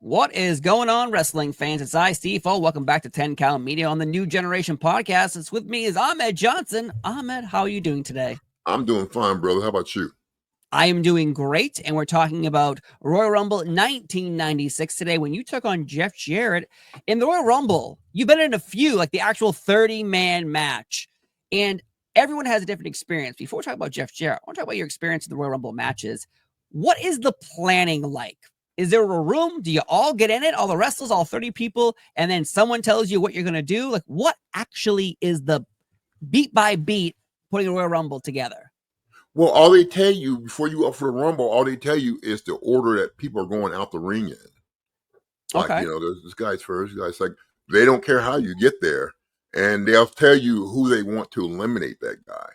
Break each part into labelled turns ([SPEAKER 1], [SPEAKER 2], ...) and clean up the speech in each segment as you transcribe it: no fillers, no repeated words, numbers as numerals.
[SPEAKER 1] What is going on, wrestling fans? It's I, Steve O. Welcome back to 10 Count Media on the New Generation Podcast. It's with me is Ahmed Johnson. Ahmed, how are you doing today?
[SPEAKER 2] I'm doing fine, brother. How about you?
[SPEAKER 1] I am doing great, and we're talking about Royal Rumble 1996 today when you took on Jeff Jarrett. In the Royal Rumble, you've been in a few, like the actual 30-man match, and everyone has a different experience. Before we talk about Jeff Jarrett, I want to talk about your experience in the Royal Rumble matches. What is the planning like? Is there a room? Do you all get in it? All the wrestlers, all 30 people, and then someone tells you what you're going to do? Like, what actually is the beat by beat putting a Royal Rumble together?
[SPEAKER 2] Well, all they tell you before you go for the Rumble, all they tell you is the order that people are going out the ring in. Like,
[SPEAKER 1] Okay.
[SPEAKER 2] there's this guy's first, this guy's like, they don't care how you get there. And they'll tell you who they want to eliminate that guy.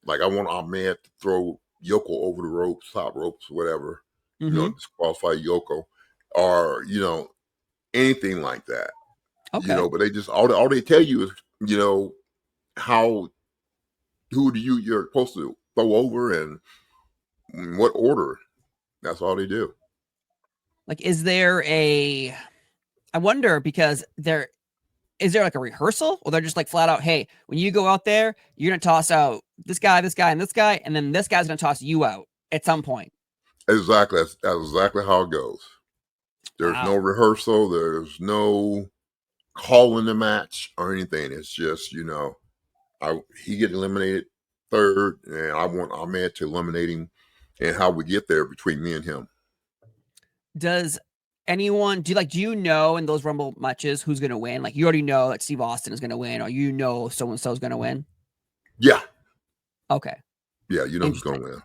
[SPEAKER 2] Like, I want Ahmed to throw Yoko over the ropes, top ropes, whatever. Disqualify Yoko, or anything like that.
[SPEAKER 1] Okay.
[SPEAKER 2] But they just all they tell you is who you're supposed to throw over and in what order. That's all they do.
[SPEAKER 1] Like, is there I wonder, because is there like a rehearsal, or they're just like flat out, hey, when you go out there, you're gonna toss out this guy, and this guy, and then this guy's gonna toss you out at some point.
[SPEAKER 2] Exactly. That's exactly how it goes. There's no rehearsal. There's no calling the match or anything. It's just, he get eliminated third, and I want Ahmed to eliminate him, and how we get there between me and him.
[SPEAKER 1] Does anyone, do you know in those Rumble matches who's going to win? Like, you already know that Steve Austin is going to win, or so-and-so is going to win?
[SPEAKER 2] Yeah.
[SPEAKER 1] Okay.
[SPEAKER 2] Yeah, who's going to win.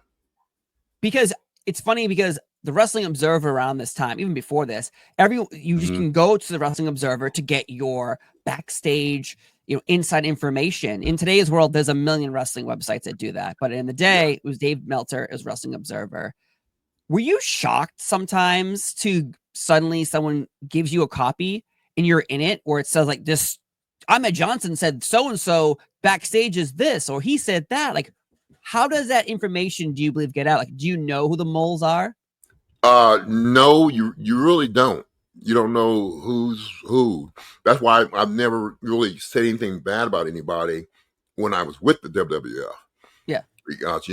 [SPEAKER 1] Because it's funny, because the Wrestling Observer around this time, even before this, you just can go to the Wrestling Observer to get your backstage, inside information. In today's world, there's a million wrestling websites that do that. But in the day, it was Dave Meltzer as Wrestling Observer. Were you shocked sometimes to suddenly someone gives you a copy and you're in it, or it says like this, Ahmed Johnson said so-and-so backstage is this, or he said that? Like, how does that information, do you believe, get out? Like, do you know who the moles are?
[SPEAKER 2] No, you really don't. You don't know who's who. That's why I've never really said anything bad about anybody when I was with the WWF.
[SPEAKER 1] Yeah.
[SPEAKER 2] Because,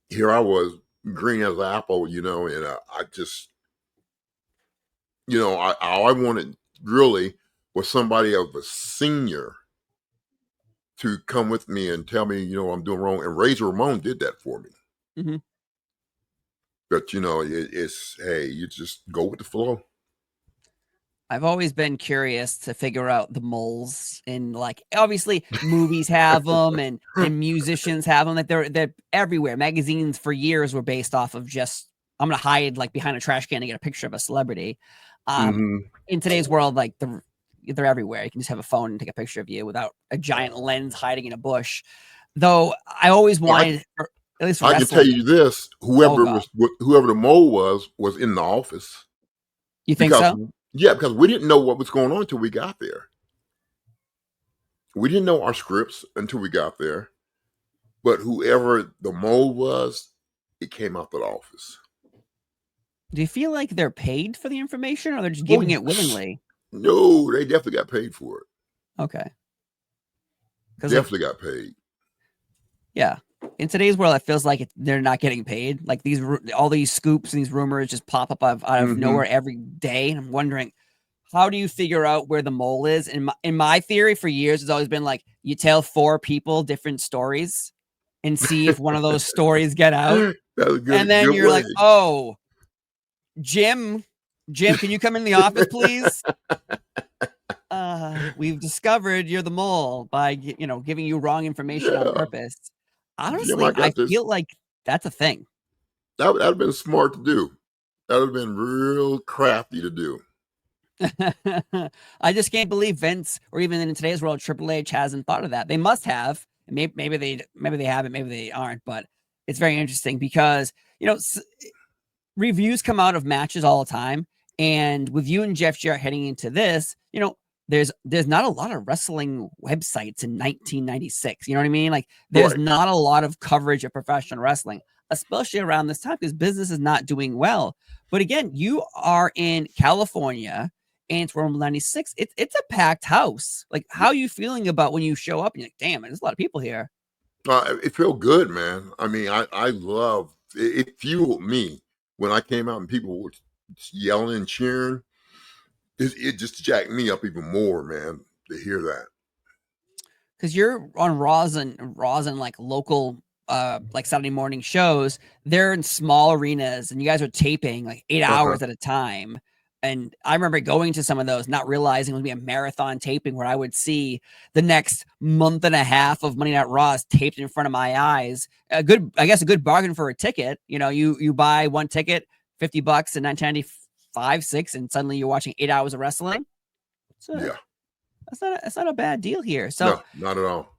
[SPEAKER 2] here I was, green as an apple, and I just, all I wanted really was somebody of a senior to come with me and tell me, I'm doing wrong. And Razor Ramon did that for me.
[SPEAKER 1] Mm-hmm.
[SPEAKER 2] But, it's, hey, you just go with the flow.
[SPEAKER 1] I've always been curious to figure out the moles, and like, obviously movies have them and musicians have them. Like, they're everywhere. Magazines for years were based off of just, I'm going to hide like behind a trash can to get a picture of a celebrity. In today's world, like they're everywhere. You can just have a phone and take a picture of you without a giant lens hiding in a bush. Though I always wanted, at least for
[SPEAKER 2] I can tell you this: whoever the mole was in the office.
[SPEAKER 1] You think so?
[SPEAKER 2] Yeah, because we didn't know what was going on until we got there. We didn't know our scripts until we got there. But whoever the mole was, it came out the office.
[SPEAKER 1] Do you feel like they're paid for the information, or they're just giving it willingly?
[SPEAKER 2] No, they definitely got paid for it.
[SPEAKER 1] Okay.
[SPEAKER 2] Definitely got paid.
[SPEAKER 1] Yeah. In today's world, it feels like they're not getting paid. Like, all these scoops and these rumors just pop up out of nowhere every day. And I'm wondering, how do you figure out where the mole is? In my theory for years, it's always been like, you tell 4 people different stories and see if one of those stories get out. And then you're like, oh, Jim, can you come in the office, please? We've discovered you're the mole by, giving you wrong information on purpose. Honestly, I feel like that's a thing.
[SPEAKER 2] That would have been smart to do. That would have been real crafty to do.
[SPEAKER 1] I just can't believe Vince, or even in today's world, Triple H hasn't thought of that. They must have. Maybe they haven't. Maybe they aren't. But it's very interesting because reviews come out of matches all the time, and with you and Jeff Jarrett heading into this, there's not a lot of wrestling websites in 1996. You know what I mean? Like, there's not a lot of coverage of professional wrestling. especially around this time because business is not doing well. But again, you are in California and it's Rumble 96. It's a packed house. Like, how are you feeling about when you show up and you're like, damn, there's a lot of people here?
[SPEAKER 2] It felt good, man. I mean, I love it. It fueled me when I came out and people were yelling and cheering. It just jacked me up even more, man, to hear that.
[SPEAKER 1] Because you're on Raws and like local like Saturday morning shows. They're in small arenas and you guys are taping like 8 hours at a time. And I remember going to some of those, not realizing it would be a marathon taping where I would see the next month and a half of Monday Night Raws taped in front of my eyes. A good bargain for a ticket. You know, you buy one ticket, $50 in 1995, 6, and suddenly you're watching 8 hours of wrestling. So
[SPEAKER 2] Yeah.
[SPEAKER 1] that's not a bad deal here. So
[SPEAKER 2] No, not at all.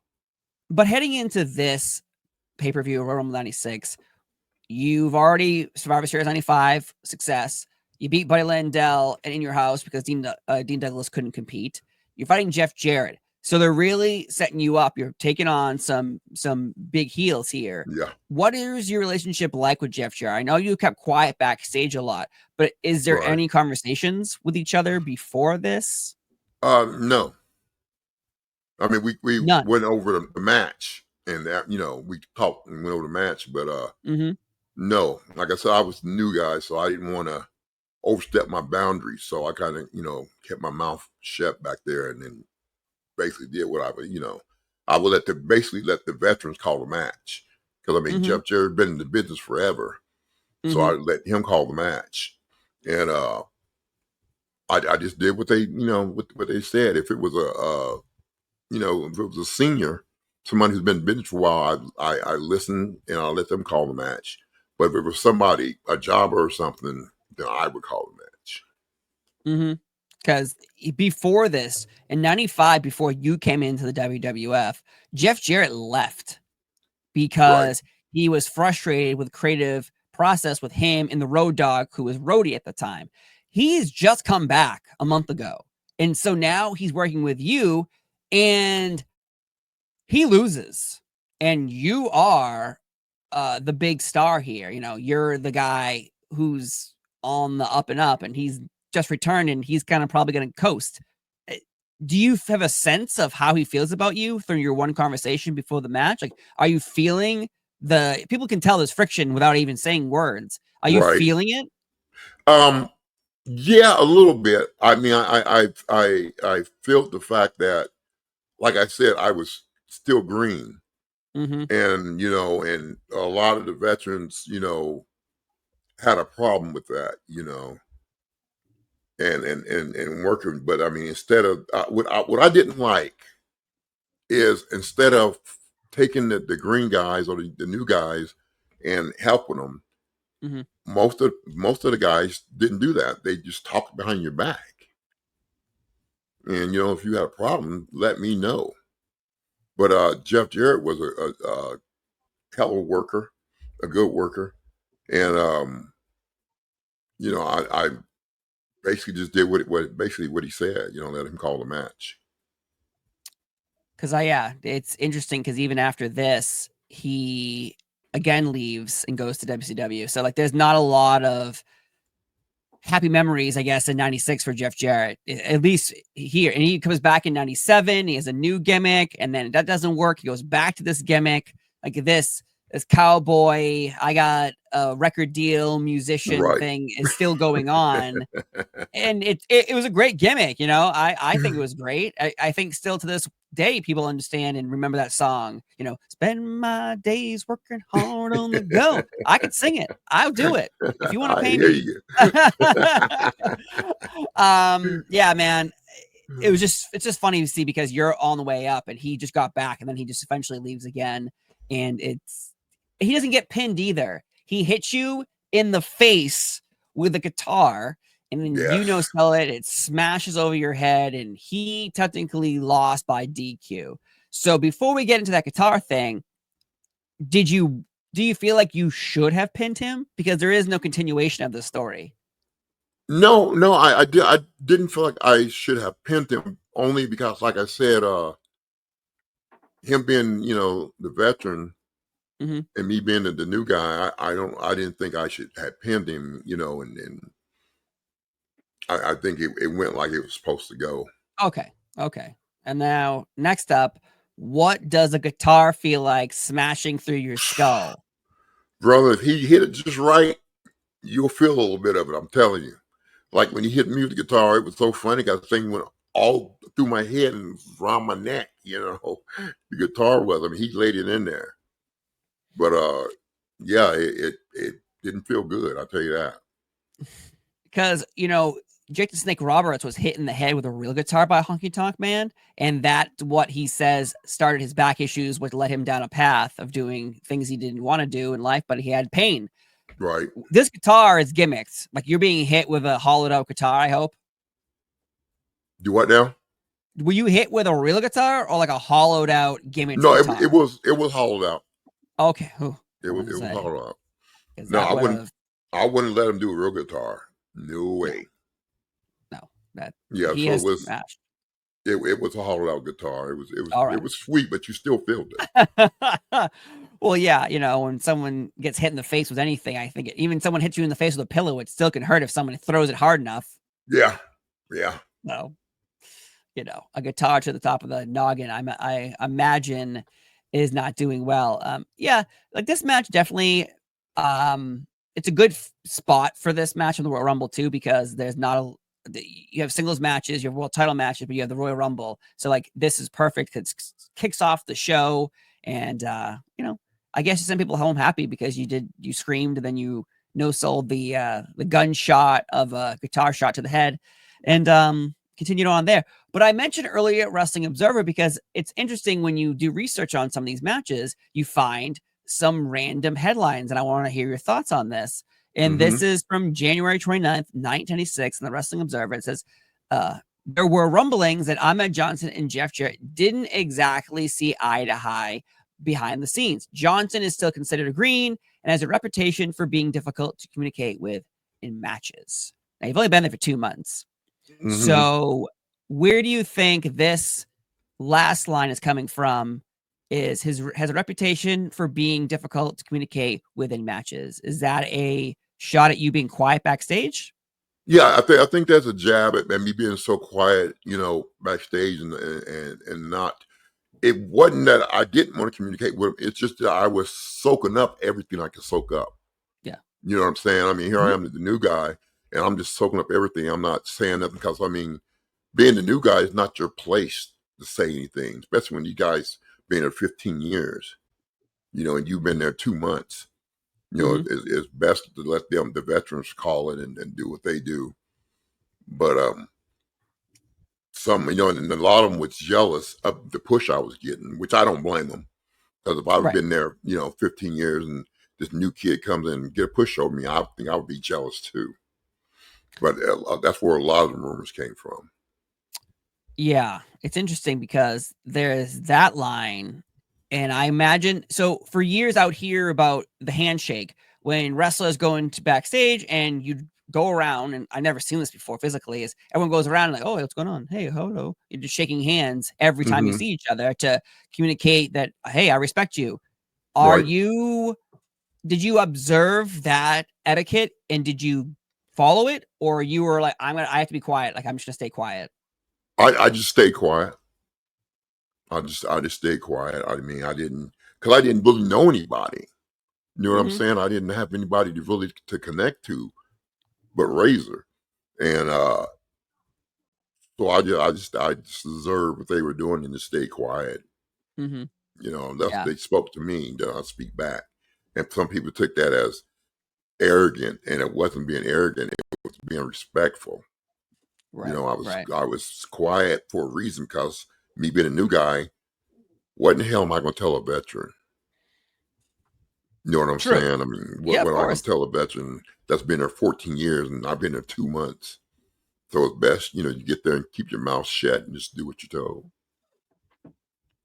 [SPEAKER 1] but heading into this pay-per-view, Royal Rumble 96, you've already Survivor Series 95 success. You beat Buddy Landell and in your house because Dean Douglas couldn't compete. You're fighting Jeff Jarrett. So they're really setting you up. You're taking on some big heels here.
[SPEAKER 2] Yeah.
[SPEAKER 1] What is your relationship like with Jeff Jarrett? I know you kept quiet backstage a lot, but is there
[SPEAKER 2] Right.
[SPEAKER 1] any conversations with each other before this?
[SPEAKER 2] No. I mean, we
[SPEAKER 1] None.
[SPEAKER 2] went over the match and that, you know, we talked and went over the match, but no. Like I said, I was the new guy, so I didn't want to overstep my boundaries. So I kind of, you know, kept my mouth shut back there and then basically did what I would, you know, I would basically let the veterans call the match. Because I mean, Jeff Jarrett been in the business forever. So I let him call the match. And I just did what they, you know, what they said. If it was you know, if it was a senior, somebody who's been in business for a while, I listened and I let them call the match. But if it was somebody, a jobber or something, then I would call the match.
[SPEAKER 1] Because before this, in 95, before you came into the WWF, Jeff Jarrett left because he was frustrated with creative process with him and the Road Dogg, who was Rhodey at the time. He's just come back a month ago. And so now he's working with you and he loses. And you are the big star here. You know, you're the guy who's on the up and up, and he's just returned, and he's kind of probably going to coast. Do you have a sense of how he feels about you through your one conversation before the match? Like, are you feeling people can tell there's friction without even saying words. Are you feeling it?
[SPEAKER 2] Yeah, a little bit. I mean, I felt the fact that, like I said, I was still green. And, you know, and a lot of the veterans, you know, had a problem with that, you know, and working. But I mean, instead of what I didn't like is instead of taking the green guys or the new guys and helping them, most of the guys didn't do that. They just talked behind your back. And, you know, if you had a problem, let me know. But Jeff Jarrett was a hell of a worker, a good worker. And, you know, I basically just did what he said, you know, let him call the match.
[SPEAKER 1] Because it's interesting because even after this, he again leaves and goes to WCW. So like, there's not a lot of happy memories, I guess, in 96 for Jeff Jarrett, at least here. And he comes back in 97. He has a new gimmick, and then that doesn't work. He goes back to this gimmick, like this cowboy, I got a record deal musician thing is still going on. And it was a great gimmick, you know. I think it was great. I think still to this day people understand and remember that song, you know, spend my days working hard on the go. I could sing it. I'll do it if you want to pay me. Yeah, man. It's just funny to see because you're on the way up and he just got back and then he just eventually leaves again. And he doesn't get pinned either. He hits you in the face with a guitar, and then you know, sell it. It smashes over your head, and he technically lost by DQ. So before we get into that guitar thing, do you feel like you should have pinned him because there is no continuation of the story?
[SPEAKER 2] No, I didn't feel like I should have pinned him only because, like I said, him being, you know, the veteran,
[SPEAKER 1] Mm-hmm.
[SPEAKER 2] And me being the new guy, I didn't think I should have pinned him, and I think it went like it was supposed to go.
[SPEAKER 1] Okay. Okay. And now next up, what does a guitar feel like smashing through your skull?
[SPEAKER 2] Brother, if he hit it just right, you'll feel a little bit of it. I'm telling you. Like when he hit me with the guitar, it was so funny because the thing went all through my head and around my neck, The guitar was, I mean, he laid it in there. But yeah, it didn't feel good, I'll tell you that.
[SPEAKER 1] Because, Jake the Snake Roberts was hit in the head with a real guitar by Honky Tonk Man. And that's what he says started his back issues, which led him down a path of doing things he didn't want to do in life, but he had pain.
[SPEAKER 2] Right.
[SPEAKER 1] This guitar is gimmicks. Like you're being hit with a hollowed out guitar, I hope.
[SPEAKER 2] Do what now?
[SPEAKER 1] Were you hit with a real guitar or like a hollowed out gimmick
[SPEAKER 2] No,
[SPEAKER 1] guitar?
[SPEAKER 2] it was hollowed out.
[SPEAKER 1] Okay.
[SPEAKER 2] It was hollowed out. No,
[SPEAKER 1] I
[SPEAKER 2] wouldn't let him do a real guitar. No way.
[SPEAKER 1] No, that
[SPEAKER 2] yeah.
[SPEAKER 1] He
[SPEAKER 2] So
[SPEAKER 1] has
[SPEAKER 2] it was
[SPEAKER 1] smashed.
[SPEAKER 2] it was a hollowed out guitar.
[SPEAKER 1] All right.
[SPEAKER 2] It was sweet, but you still felt it.
[SPEAKER 1] Well, yeah, when someone gets hit in the face with anything, I think even someone hits you in the face with a pillow, it still can hurt if someone throws it hard enough.
[SPEAKER 2] Yeah.
[SPEAKER 1] So, a guitar to the top of the noggin, I imagine is not doing well. Yeah, like this match definitely, it's a good spot for this match in the Royal Rumble too, because there's not you have singles matches, you have world title matches, but you have the Royal Rumble. So like this is perfect because it kicks off the show, and I guess you send people home happy because you screamed and then you no-sold the gunshot of a guitar shot to the head, and continued on there. But I mentioned earlier Wrestling Observer because it's interesting when you do research on some of these matches, you find some random headlines, and I want to hear your thoughts on this. And this is from January 29th, 1996, in the Wrestling Observer. It says, there were rumblings that Ahmed Johnson and Jeff Jarrett didn't exactly see eye to eye behind the scenes. Johnson is still considered a green and has a reputation for being difficult to communicate with in matches. Now, you've only been there for 2 months. So where do you think this last line is coming from? Has a reputation for being difficult to communicate within matches. Is that a shot at you being quiet backstage?
[SPEAKER 2] Yeah, I think that's a jab at me being so quiet, backstage and not. It wasn't that I didn't want to communicate with him. It's just that I was soaking up everything I could soak up.
[SPEAKER 1] Yeah,
[SPEAKER 2] you know what I'm saying. I mean, here I am, the new guy, and I'm just soaking up everything. I'm not saying nothing because being the new guy is not your place to say anything, especially when you guys been there 15 years, and you've been there 2 months. It's best to let the veterans call it and do what they do. But and a lot of them was jealous of the push I was getting, which I don't blame them. Because if I've been there, 15 years and this new kid comes in and get a push over me, I think I would be jealous too. But that's where a lot of the rumors came from.
[SPEAKER 1] Yeah, it's interesting because there's that line. And I imagine, so for years out here about the handshake, when wrestlers go into backstage and you go around, and I've never seen this before physically, is everyone goes around like, oh, what's going on? Hey, hello. You're just shaking hands every time you see each other to communicate that, hey, I respect you. Did you observe that etiquette and did you follow it? Or you were like, I have to be quiet. Like, I'm just gonna stay quiet.
[SPEAKER 2] I just stay quiet. I just stayed quiet. I didn't really know anybody. You know what I'm saying? I didn't have anybody to connect to but Razor. And so I just observed what they were doing and just stay quiet. Unless they spoke to me, then I speak back. And some people took that as arrogant, and it wasn't being arrogant, it was being respectful.
[SPEAKER 1] Right.
[SPEAKER 2] I was quiet for a reason, because me being a new guy, what in the hell am I going to tell a veteran? You know what I'm saying? I mean, what am I going to tell a veteran that's been there 14 years and I've been there 2 months? So it's best, you get there and keep your mouth shut and just do what you're told.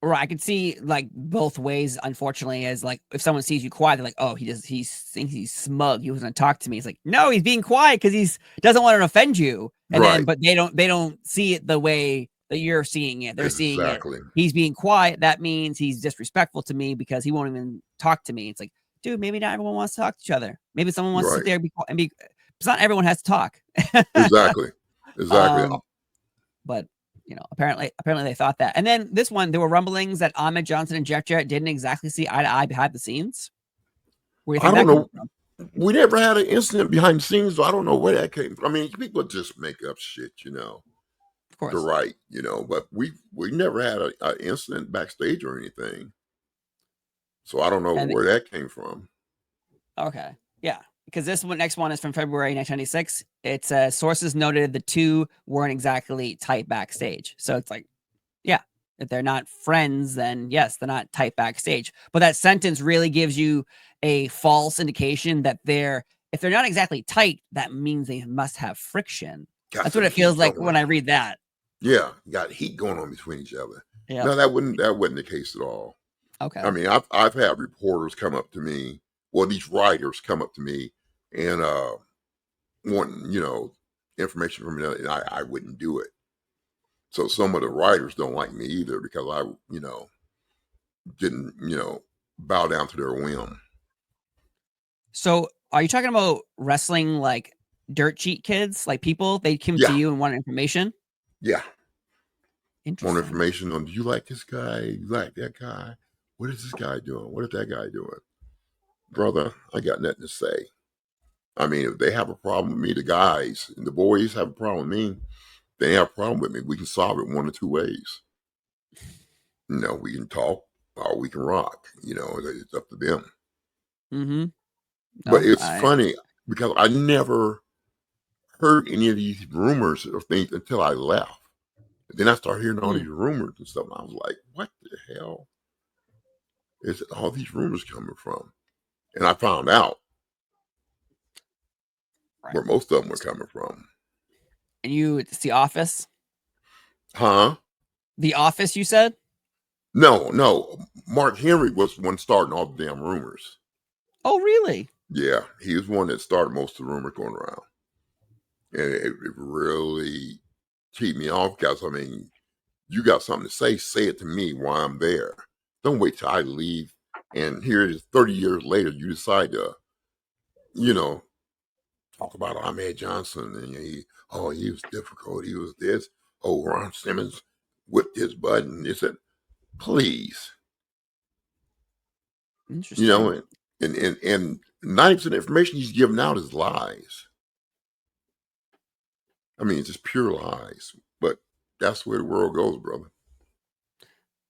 [SPEAKER 1] Right. I can see like both ways, unfortunately, as like if someone sees you quiet, they're like, oh, he thinks he's smug. He was going to talk to me. It's like, no, he's being quiet because he doesn't want to offend you. And then, but they don't see it the way that you're seeing it. They're seeing it.
[SPEAKER 2] Exactly.
[SPEAKER 1] He's being quiet. That means he's disrespectful to me because he won't even talk to me. It's like, dude, maybe not everyone wants to talk to each other. Maybe someone wants to sit there and be. It's not everyone has to talk.
[SPEAKER 2] Exactly.
[SPEAKER 1] But apparently they thought that. And then this one, there were rumblings that Ahmed Johnson and Jeff Jarrett didn't exactly see eye to eye behind the scenes. Where do you think
[SPEAKER 2] I don't know.
[SPEAKER 1] from?
[SPEAKER 2] We never had an incident behind the scenes, so I don't know where that came from. I mean, people just make up shit,
[SPEAKER 1] Of course.
[SPEAKER 2] They're right, but we never had an incident backstage or anything. So I don't know where that came from.
[SPEAKER 1] Okay. Yeah. Because this next one is from February 1996. It says sources noted the two weren't exactly tight backstage. So it's like, yeah, if they're not friends, then yes, they're not tight backstage. But that sentence really gives you a false indication that if they're not exactly tight, that means they must have friction. That's what it feels like when I read that.
[SPEAKER 2] Yeah, got heat going on between each other.
[SPEAKER 1] Yeah.
[SPEAKER 2] No, that wasn't the case at all.
[SPEAKER 1] Okay.
[SPEAKER 2] I mean, I've had reporters come up to me, these writers come up to me and want information from me, and I wouldn't do it. So some of the writers don't like me either because I didn't bow down to their whim.
[SPEAKER 1] So are you talking about wrestling like dirt sheet kids, like people they came to you and wanted information?
[SPEAKER 2] Yeah.
[SPEAKER 1] Interesting.
[SPEAKER 2] Want information on, do you like this guy? You like that guy? What is this guy doing? What is that guy doing? Brother, I got nothing to say. I mean, if they have a problem with me, the guys and the boys have a problem with me, they have a problem with me. We can solve it one or two ways. We can talk or we can rock. It's up to them.
[SPEAKER 1] Mm-hmm.
[SPEAKER 2] But it's funny because I never heard any of these rumors or things until I left. And then I started hearing all these rumors and stuff. And I was like, what the hell is all these rumors coming from? And I found out where most of them were coming from.
[SPEAKER 1] And it's The Office?
[SPEAKER 2] Huh?
[SPEAKER 1] The Office, you said?
[SPEAKER 2] No. Mark Henry was the one starting all the damn rumors.
[SPEAKER 1] Oh, really?
[SPEAKER 2] Yeah, he was one that started most of the rumors going around. And it really cheated me off because, I mean, you got something to say it to me while I'm there. Don't wait till I leave. And here it is 30 years later, you decide to, talk about Ahmed Johnson. And he was difficult. He was this. Oh, Ron Simmons whipped his butt and this and please.
[SPEAKER 1] Interesting.
[SPEAKER 2] And 90% of the information he's giving out is lies. I mean, it's just pure lies. But that's where the world goes, brother.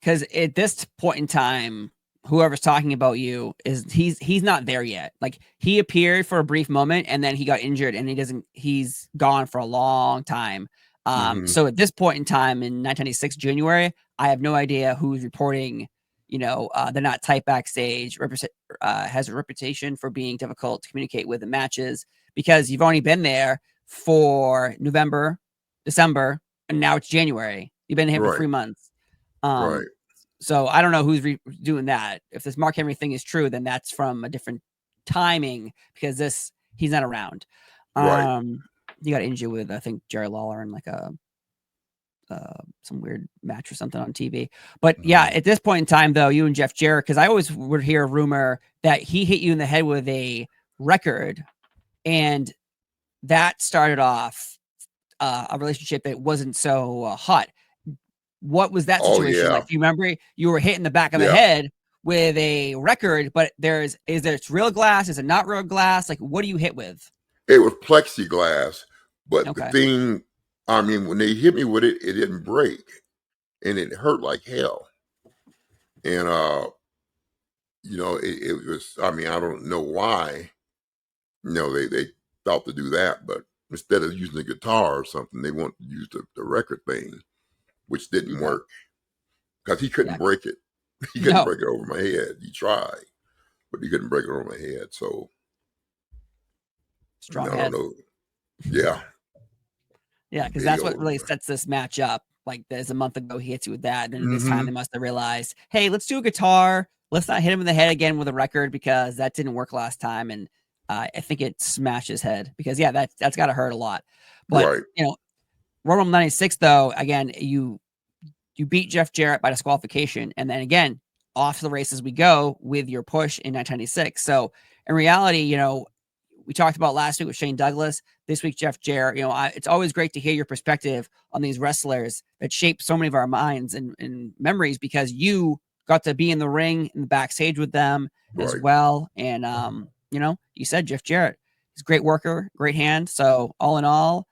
[SPEAKER 1] Because at this point in time, whoever's talking about you he's not there yet. Like he appeared for a brief moment and then he got injured and he's gone for a long time. So at this point in time in 1996 January, I have no idea who's reporting. They're not tight backstage. Has a reputation for being difficult to communicate with in matches because you've only been there for November, December, and now it's January. You've been here for 3 months.
[SPEAKER 2] Right.
[SPEAKER 1] So I don't know who's doing that. If this Mark Henry thing is true, then that's from a different timing because he's not around.
[SPEAKER 2] Right.
[SPEAKER 1] He got injured with I think Jerry Lawler in like some weird match or something on TV. But yeah, at this point in time though, you and Jeff Jarrett, because I always would hear a rumor that he hit you in the head with a record, and that started off a relationship that wasn't so hot. What was that situation like? Do you remember you were hit in the back of the head with a record, but is there real glass? Is it not real glass? Like, what do you hit with?
[SPEAKER 2] It was plexiglass, but the thing, I mean, when they hit me with it, it didn't break and it hurt like hell. And, it was, I mean, I don't know why, they thought to do that, but instead of using a guitar or something, they wanted to use the record thing, which didn't work because he couldn't break it. He couldn't break it over my head. He tried, but he couldn't break it over my head. So
[SPEAKER 1] strong
[SPEAKER 2] I
[SPEAKER 1] head.
[SPEAKER 2] don't know. Yeah.
[SPEAKER 1] Yeah, because that's what really sets this match up. Like there's a month ago, he hits you with that. And this time they must have realized, hey, let's do a guitar. Let's not hit him in the head again with a record because that didn't work last time. And I think it smashed his head because that's got to hurt a lot. But Royal Rumble 96 though, again, you you beat Jeff Jarrett by disqualification, and then again, off to the races we go with your push in 1996. So in reality, you know, we talked about last week with Shane Douglas, this week Jeff Jarrett. You know, it's always great to hear your perspective on these wrestlers that shape so many of our minds and memories, because you got to be in the ring and the backstage with them as well. And you know, you said Jeff Jarrett, he's a great worker, great hand. So all in all,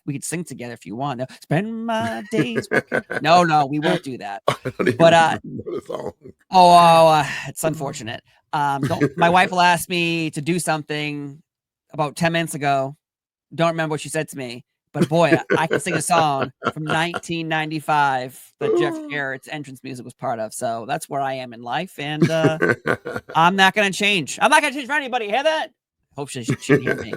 [SPEAKER 1] we could sing together if you want. Spend my days working. No, we won't do that. But it's unfortunate. My wife will ask me to do something about 10 minutes ago. Don't remember what she said to me, but boy, I can sing a song from 1995 that Jeff Jarrett's entrance music was part of. So that's where I am in life, and I'm not going to change. I'm not going to change for anybody. Hear that? Hope she hear me.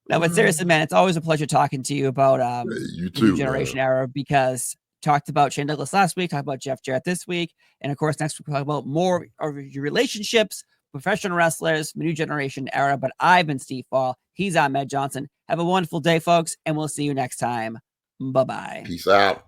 [SPEAKER 1] No, but seriously, man, it's always a pleasure talking to you about
[SPEAKER 2] you
[SPEAKER 1] the
[SPEAKER 2] too,
[SPEAKER 1] new generation era, because talked about Shane Douglas last week, talked about Jeff Jarrett this week, and of course next week we'll talk about more of your relationships, professional wrestlers, new generation era. But I've been Steve Fall. He's Ahmed Johnson. Have a wonderful day, folks, and we'll see you next time. Bye-bye.
[SPEAKER 2] Peace out.